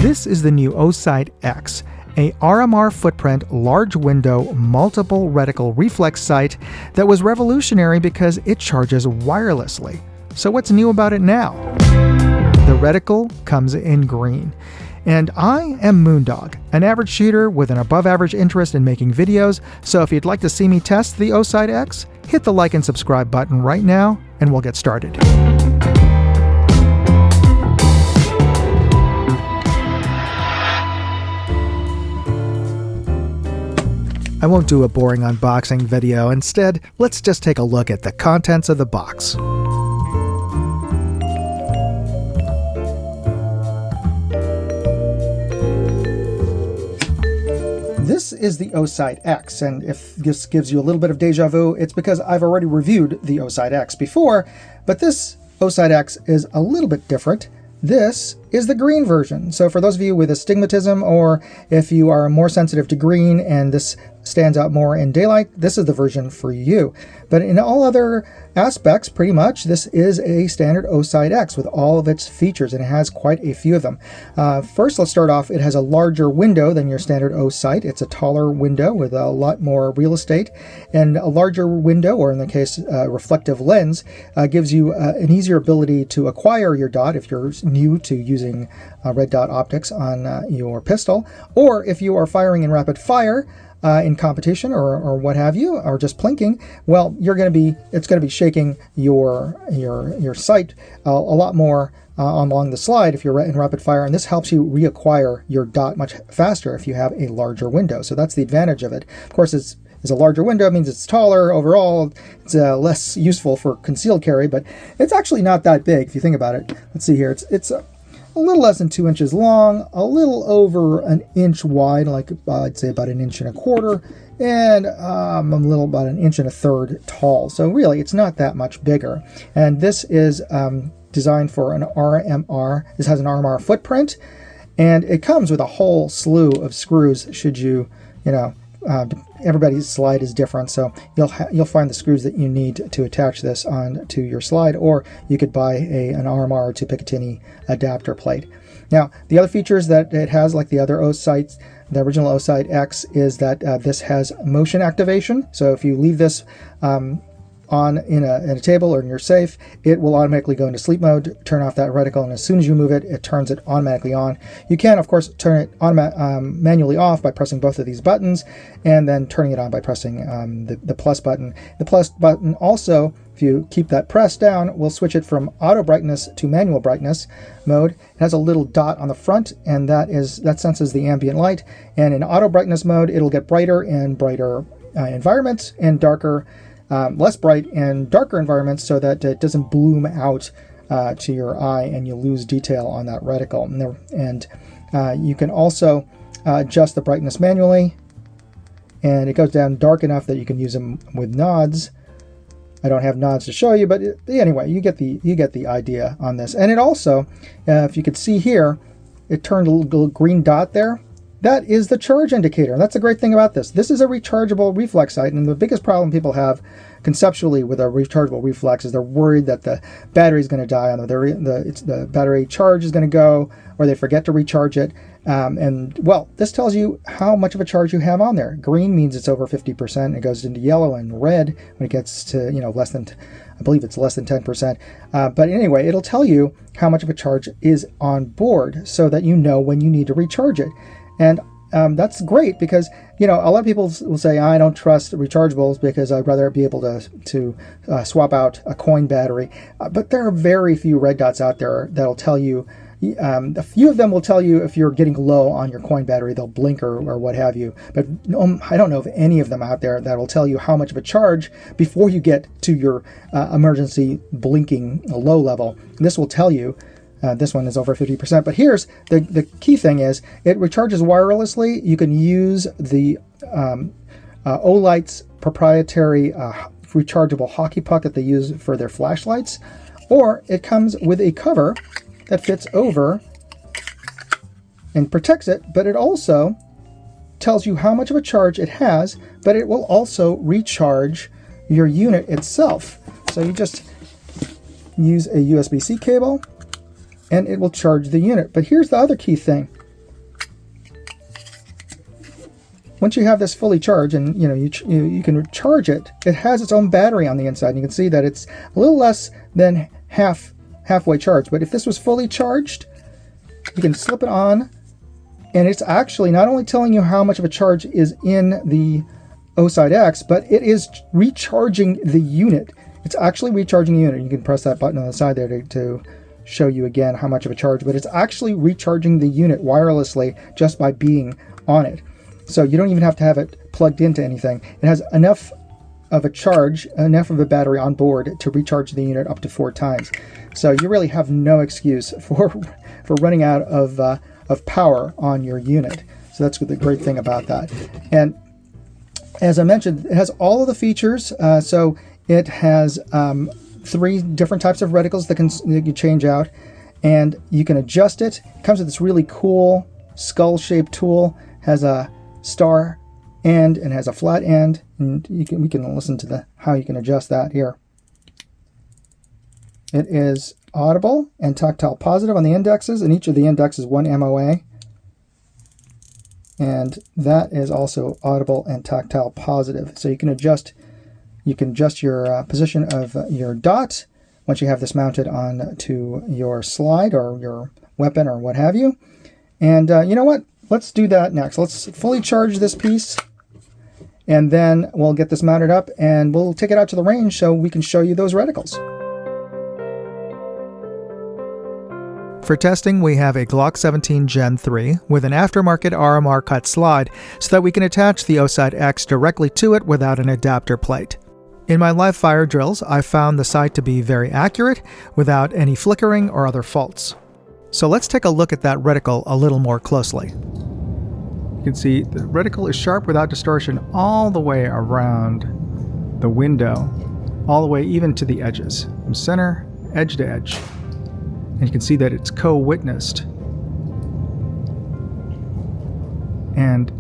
This is the new OSight X, a RMR footprint, large window, multiple reticle reflex sight that was revolutionary because it charges wirelessly. So what's new about it now? The reticle comes in green. And I am Moondog, an average shooter with an above-average interest in making videos, so if you'd like to see me test the OSight X, hit the like and subscribe button right now, and we'll get started. I won't do a boring unboxing video. Instead, let's just take a look at the contents of the box. This is the OSight X, and if this gives you a little bit of deja vu, it's because I've already reviewed the OSight X before, but this OSight X is a little bit different. This is the green version. So for those of you with astigmatism, or if you are more sensitive to green and this stands out more in daylight, this is the version for you. But in all other aspects, pretty much, this is a standard OSight X with all of its features, and it has quite a few of them. First, let's start off, it has a larger window than your standard OSight. It's a taller window with a lot more real estate, and a larger window, or in the case, reflective lens, gives you an easier ability to acquire your dot if you're new to using red dot optics on your pistol, or if you are firing in rapid fire, in competition or what have you, or just plinking, well, it's going to be shaking your sight a lot more along the slide if you're in rapid fire, and this helps you reacquire your dot much faster if you have a larger window. So that's the advantage of it. Of course, it's a larger window, it means it's taller overall. It's less useful for concealed carry, but it's actually not that big if you think about it. Let's see here. It's a little less than 2 inches long, a little over an inch wide, like I'd say about 1.25 inches, and about 1 1/3 inches tall. So really, it's not that much bigger. And this is designed for an RMR. This has an RMR footprint, and it comes with a whole slew of screws. Should you everybody's slide is different, so you'll find the screws that you need to attach this on to your slide, or you could buy an RMR to Picatinny adapter plate. Now, the other features that it has, like the other OSights, the original OSight X, is that this has motion activation. So if you leave this on in a table or in your safe, it will automatically go into sleep mode, turn off that reticle, and as soon as you move it, it turns it automatically on. You can, of course, turn it manually off by pressing both of these buttons, and then turning it on by pressing the plus button. The plus button also, if you keep that pressed down, will switch it from auto brightness to manual brightness mode. It has a little dot on the front, and that senses the ambient light. And in auto brightness mode, it'll get brighter and brighter environments, and darker, less bright and darker environments, so that it doesn't bloom out to your eye and you lose detail on that reticle. And you can also adjust the brightness manually, and it goes down dark enough that you can use them with nods. I don't have nods to show you, but anyway, you get the idea on this. And it also, if you could see here, it turned a little green dot there. That is the charge indicator. And that's the great thing about this. This is a rechargeable reflex sight, and the biggest problem people have conceptually with a rechargeable reflex is they're worried that the battery is going to die on the battery charge is going to go, or they forget to recharge it. And well, this tells you how much of a charge you have on there. Green means it's over 50%. It goes into yellow and red when it gets to less than, I believe it's less than 10%. But anyway, it'll tell you how much of a charge is on board, so that you know when you need to recharge it. And that's great, because a lot of people will say, I don't trust rechargeables because I'd rather be able to swap out a coin battery. But there are very few red dots out there that'll tell you. A few of them will tell you if you're getting low on your coin battery, they'll blink or what have you. But I don't know of any of them out there that will tell you how much of a charge before you get to your emergency blinking low level. And this will tell you. This one is over 50%. But here's the key thing is it recharges wirelessly. You can use the OLight's proprietary rechargeable hockey puck that they use for their flashlights, or it comes with a cover that fits over and protects it, but it also tells you how much of a charge it has, but it will also recharge your unit itself. So you just use a USB-C cable and it will charge the unit. But here's the other key thing. once you have this fully charged, and you can charge it, it has its own battery on the inside. And you can see that it's a little less than halfway charged. But if this was fully charged, you can slip it on, and it's actually not only telling you how much of a charge is in the OSight X, but it is recharging the unit. It's actually recharging the unit. You can press that button on the side there to show you again how much of a charge, but it's actually recharging the unit wirelessly just by being on it. So you don't even have to have it plugged into anything. It has enough of a charge, enough of a battery on board to recharge the unit up to 4 times. So you really have no excuse for running out of power on your unit. So that's the great thing about that. And as I mentioned, it has all of the features. So it has 3 different types of reticles that you change out, and you can adjust it. It comes with this really cool skull-shaped tool. Has a star end and has a flat end, and we can listen to how you can adjust that here. It is audible and tactile positive on the indexes, and each of the indexes 1 MOA. And that is also audible and tactile positive. So you can adjust your position of your dot once you have this mounted on to your slide or your weapon or what have you. And you know what? Let's do that next. Let's fully charge this piece, and then we'll get this mounted up and we'll take it out to the range so we can show you those reticles. For testing, we have a Glock 17 Gen 3 with an aftermarket RMR cut slide so that we can attach the OSight X directly to it without an adapter plate. In my live fire drills, I found the sight to be very accurate without any flickering or other faults. So let's take a look at that reticle a little more closely. You can see the reticle is sharp without distortion all the way around the window, all the way even to the edges, from center, edge to edge. And you can see that it's co-witnessed. And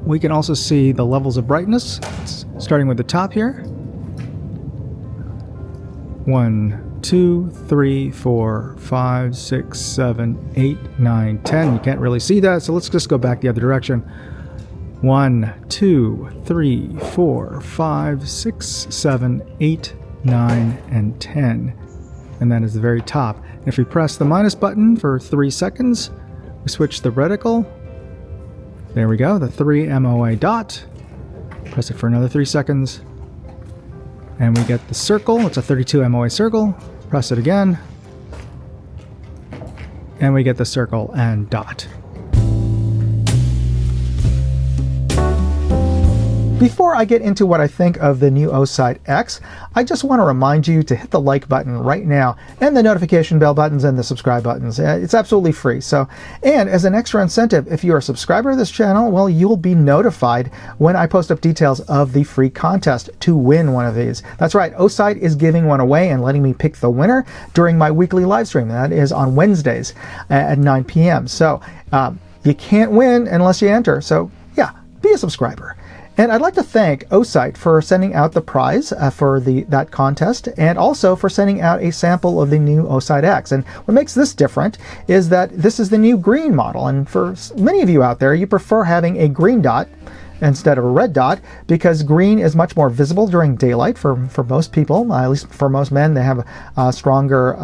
we can also see the levels of brightness, starting with the top here. 1, 2, 3, 4, 5, 6, 7, 8, 9, 10. You can't really see that, so let's just go back the other direction. 1, 2, 3, 4, 5, 6, 7, 8, 9, and 10. And that is the very top. And if we press the minus button for 3 seconds, we switch the reticle. There we go, the 3 MOA dot. Press it for another 3 seconds. And we get the circle. It's a 32 MOA circle. Press it again. And we get the circle and dot. Before I get into what I think of the new OSight X, I just want to remind you to hit the like button right now and the notification bell buttons and the subscribe buttons. It's absolutely free. And as an extra incentive, if you're a subscriber of this channel, well, you'll be notified when I post up details of the free contest to win one of these. That's right, OSight is giving one away and letting me pick the winner during my weekly live stream. That is on Wednesdays at 9 p.m. So you can't win unless you enter. So yeah, be a subscriber. And I'd like to thank OSight for sending out the prize for that contest, and also for sending out a sample of the new OSight X. And what makes this different is that this is the new green model. And for many of you out there, you prefer having a green dot instead of a red dot, because green is much more visible during daylight for most people. At least for most men, they have a stronger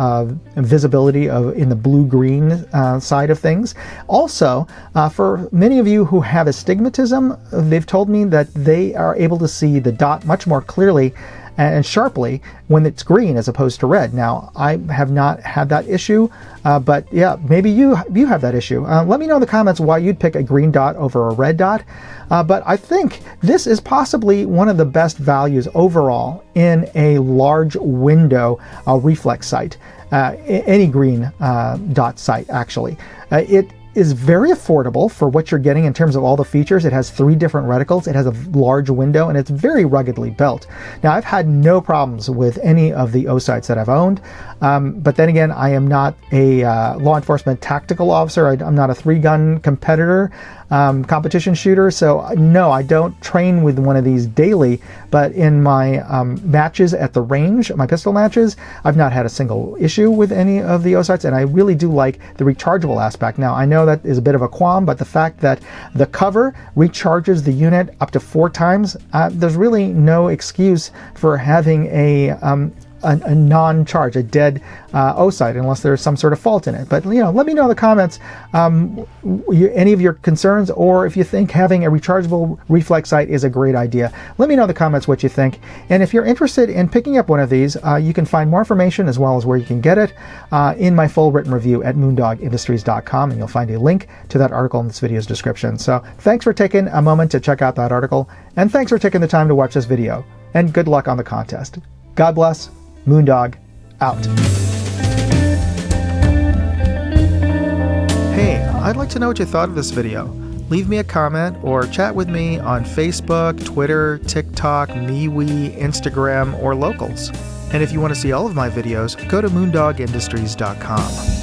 visibility in the blue-green side of things. Also, for many of you who have astigmatism, they've told me that they are able to see the dot much more clearly and sharply when it's green as opposed to red. Now, I have not had that issue, but yeah, maybe you have that issue. Let me know in the comments why you'd pick a green dot over a red dot. But I think this is possibly one of the best values overall in a large window reflex sight. Any green dot sight, actually. It is very affordable for what you're getting in terms of all the features. It has 3 different reticles, it has a large window, and it's very ruggedly built. Now, I've had no problems with any of the OSights that I've owned, but then again, I am not a law enforcement tactical officer. I'm not a 3-gun competitor, competition shooter, so no, I don't train with one of these daily, but in my matches at the range, my pistol matches, I've not had a single issue with any of the OSights, and I really do like the rechargeable aspect. Now, I know know that is a bit of a qualm, but the fact that the cover recharges the unit up to 4 times, there's really no excuse for having a non-charge, a dead OSight, unless there's some sort of fault in it. But let me know in the comments any of your concerns, or if you think having a rechargeable reflex sight is a great idea. Let me know in the comments what you think. And if you're interested in picking up one of these, you can find more information as well as where you can get it in my full written review at moondogindustries.com, and you'll find a link to that article in this video's description. So thanks for taking a moment to check out that article, and thanks for taking the time to watch this video, and good luck on the contest. God bless. Moondog out. Hey, I'd like to know what you thought of this video. Leave me a comment or chat with me on Facebook, Twitter, TikTok, MeWe, Instagram, or Locals. And if you want to see all of my videos, go to moondogindustries.com.